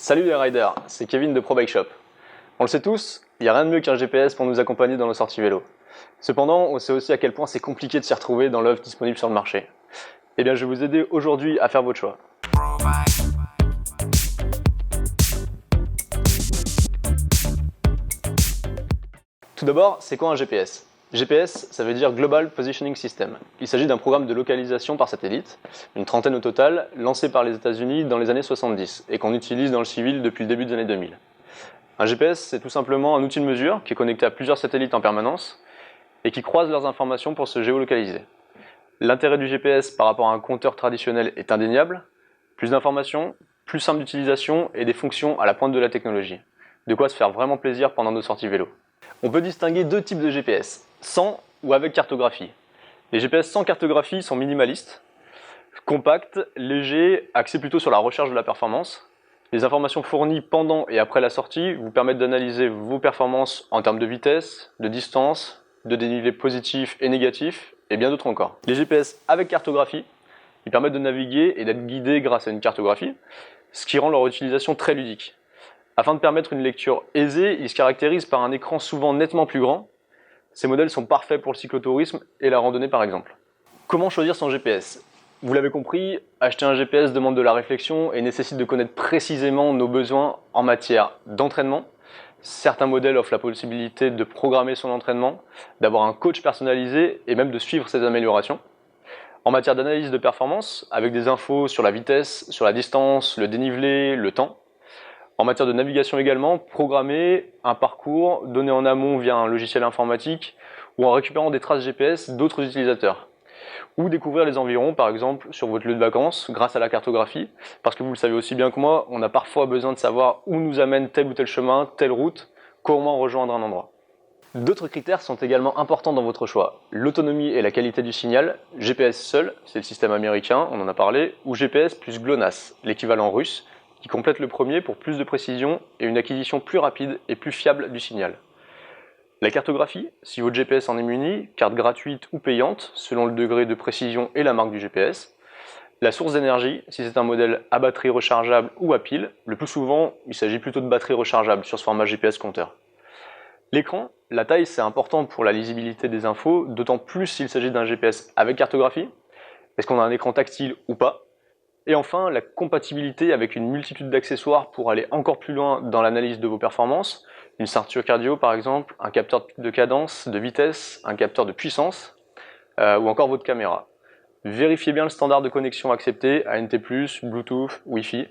Salut les riders, c'est Kevin de Pro Bike Shop. On le sait tous, il n'y a rien de mieux qu'un GPS pour nous accompagner dans nos sorties vélo. Cependant, on sait aussi à quel point c'est compliqué de s'y retrouver dans l'offre disponible sur le marché. Eh bien, je vais vous aider aujourd'hui à faire votre choix. Tout d'abord, c'est quoi un GPS ? GPS, ça veut dire Global Positioning System. Il s'agit d'un programme de localisation par satellite, une trentaine au total, lancé par les États-Unis dans les années 70 et qu'on utilise dans le civil depuis le début des années 2000. Un GPS, c'est tout simplement un outil de mesure qui est connecté à plusieurs satellites en permanence et qui croise leurs informations pour se géolocaliser. L'intérêt du GPS par rapport à un compteur traditionnel est indéniable. Plus d'informations, plus simple d'utilisation et des fonctions à la pointe de la technologie. De quoi se faire vraiment plaisir pendant nos sorties vélo. On peut distinguer deux types de GPS, sans ou avec cartographie. Les GPS sans cartographie sont minimalistes, compacts, légers, axés plutôt sur la recherche de la performance. Les informations fournies pendant et après la sortie vous permettent d'analyser vos performances en termes de vitesse, de distance, de dénivelé positif et négatif, et bien d'autres encore. Les GPS avec cartographie, ils permettent de naviguer et d'être guidés grâce à une cartographie, ce qui rend leur utilisation très ludique. Afin de permettre une lecture aisée, ils se caractérisent par un écran souvent nettement plus grand. Ces modèles sont parfaits pour le cyclotourisme et la randonnée par exemple. Comment choisir son GPS ? Vous l'avez compris, acheter un GPS demande de la réflexion et nécessite de connaître précisément nos besoins en matière d'entraînement. Certains modèles offrent la possibilité de programmer son entraînement, d'avoir un coach personnalisé et même de suivre ses améliorations. En matière d'analyse de performance, avec des infos sur la vitesse, sur la distance, le dénivelé, le temps. En matière de navigation également, programmer un parcours donné en amont via un logiciel informatique ou en récupérant des traces GPS d'autres utilisateurs. Ou découvrir les environs, par exemple, sur votre lieu de vacances, grâce à la cartographie. Parce que vous le savez aussi bien que moi, on a parfois besoin de savoir où nous amène tel ou tel chemin, telle route, comment rejoindre un endroit. D'autres critères sont également importants dans votre choix. L'autonomie et la qualité du signal, GPS seul, c'est le système américain, on en a parlé, ou GPS plus GLONASS, l'équivalent russe, qui complète le premier pour plus de précision et une acquisition plus rapide et plus fiable du signal. La cartographie, si votre GPS en est muni, carte gratuite ou payante, selon le degré de précision et la marque du GPS. La source d'énergie, si c'est un modèle à batterie rechargeable ou à pile, le plus souvent, il s'agit plutôt de batterie rechargeable sur ce format GPS compteur. L'écran, la taille c'est important pour la lisibilité des infos, d'autant plus s'il s'agit d'un GPS avec cartographie. Est-ce qu'on a un écran tactile ou pas ? Et enfin, la compatibilité avec une multitude d'accessoires pour aller encore plus loin dans l'analyse de vos performances. Une ceinture cardio par exemple, un capteur de cadence, de vitesse, un capteur de puissance, ou encore votre caméra. Vérifiez bien le standard de connexion accepté, ANT+, Bluetooth, Wi-Fi.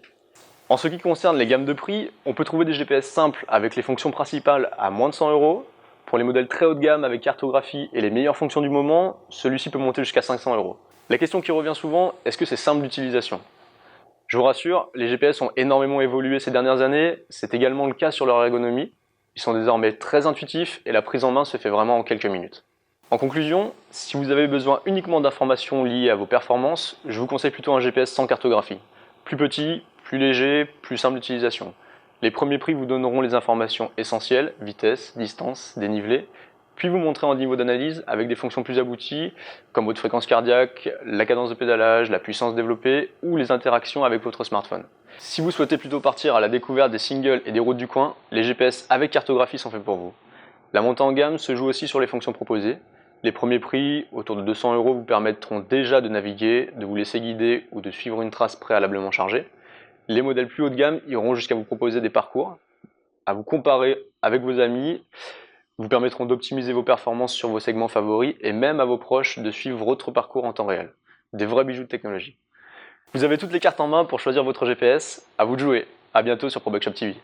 En ce qui concerne les gammes de prix, on peut trouver des GPS simples avec les fonctions principales à moins de 100 €. Pour les modèles très haut de gamme avec cartographie et les meilleures fonctions du moment, celui-ci peut monter jusqu'à 500 €. La question qui revient souvent, est-ce que c'est simple d'utilisation ? Je vous rassure, les GPS ont énormément évolué ces dernières années, c'est également le cas sur leur ergonomie. Ils sont désormais très intuitifs et la prise en main se fait vraiment en quelques minutes. En conclusion, si vous avez besoin uniquement d'informations liées à vos performances, je vous conseille plutôt un GPS sans cartographie. Plus petit, plus léger, plus simple d'utilisation. Les premiers prix vous donneront les informations essentielles, vitesse, distance, dénivelé, puis vous montrez en niveau d'analyse avec des fonctions plus abouties, comme votre fréquence cardiaque, la cadence de pédalage, la puissance développée ou les interactions avec votre smartphone. Si vous souhaitez plutôt partir à la découverte des singles et des routes du coin, les GPS avec cartographie sont faits pour vous. La montée en gamme se joue aussi sur les fonctions proposées. Les premiers prix, autour de 200 €, vous permettront déjà de naviguer, de vous laisser guider ou de suivre une trace préalablement chargée. Les modèles plus haut de gamme iront jusqu'à vous proposer des parcours, à vous comparer avec vos amis, vous permettront d'optimiser vos performances sur vos segments favoris et même à vos proches de suivre votre parcours en temps réel. Des vrais bijoux de technologie. Vous avez toutes les cartes en main pour choisir votre GPS, à vous de jouer. À bientôt sur Pro Bike Shop TV.